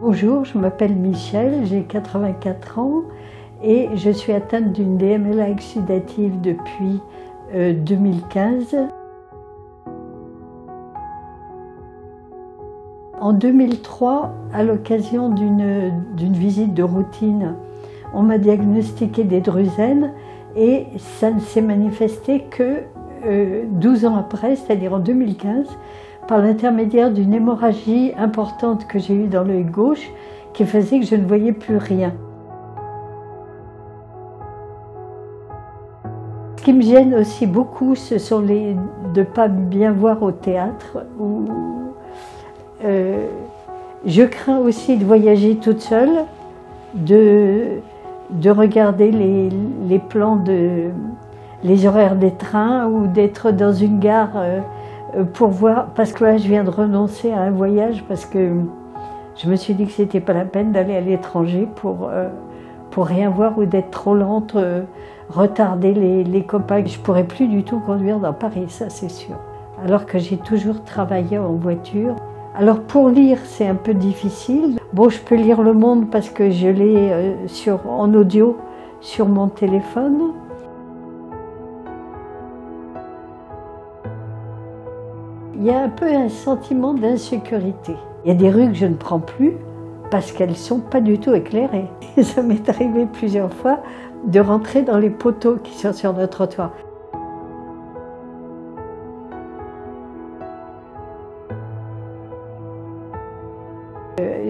Bonjour, je m'appelle Michel, j'ai 84 ans et je suis atteinte d'une DMLA exudative depuis 2015. En 2003, à l'occasion d'une visite de routine, on m'a diagnostiqué des drusènes et ça ne s'est manifesté que 12 ans après, c'est-à-dire en 2015, par l'intermédiaire d'une hémorragie importante que j'ai eue dans l'œil gauche qui faisait que je ne voyais plus rien. Ce qui me gêne aussi beaucoup, ce sont de ne pas bien voir au théâtre. Je crains aussi de voyager toute seule, de regarder les plans, les horaires des trains ou d'être dans une gare pour voir, parce que là je viens de renoncer à un voyage parce que je me suis dit que c'était pas la peine d'aller à l'étranger pour rien voir ou d'être trop lente, retarder les copains. Je pourrais plus du tout conduire dans Paris, ça c'est sûr. Alors que j'ai toujours travaillé en voiture. Alors pour lire c'est un peu difficile. Bon, je peux lire Le Monde parce que je l'ai en audio sur mon téléphone. Il y a un peu un sentiment d'insécurité. Il y a des rues que je ne prends plus parce qu'elles ne sont pas du tout éclairées. Ça m'est arrivé plusieurs fois de rentrer dans les poteaux qui sont sur le trottoir.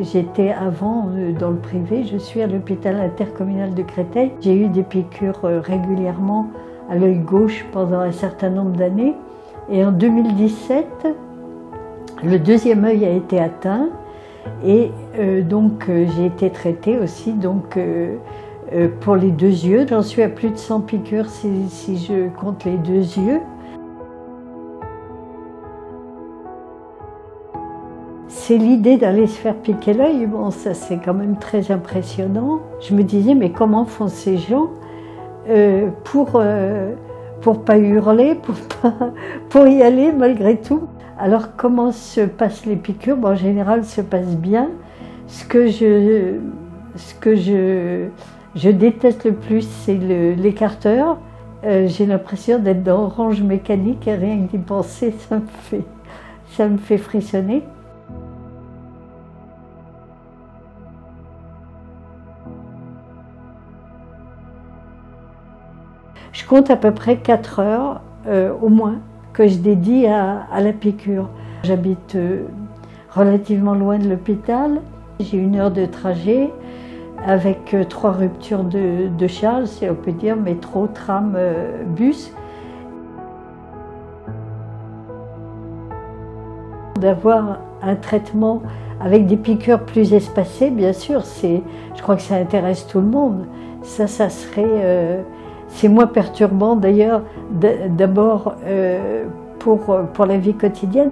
J'étais avant dans le privé, je suis à l'hôpital intercommunal de Créteil. J'ai eu des piqûres régulièrement à l'œil gauche pendant un certain nombre d'années. Et en 2017, le deuxième œil a été atteint et donc j'ai été traitée aussi pour les deux yeux. J'en suis à plus de 100 piqûres si je compte les deux yeux. C'est l'idée d'aller se faire piquer l'œil, bon ça c'est quand même très impressionnant. Je me disais mais comment font ces gens pour pas hurler, pour y aller malgré tout. Alors comment se passent les piqûres? Bon, en général, se passe bien. Ce que je déteste le plus, c'est l'écarteur. J'ai l'impression d'être dans Orange Mécanique et rien que d'y penser, ça me fait frissonner. Je compte à peu près 4 heures, au moins, que je dédie à la piqûre. J'habite relativement loin de l'hôpital. J'ai 1 heure de trajet avec 3 ruptures de charge, si on peut dire, métro, tram, bus. D'avoir un traitement avec des piqûres plus espacées, bien sûr, je crois que ça intéresse tout le monde. Ça serait... c'est moins perturbant d'ailleurs, d'abord pour la vie quotidienne.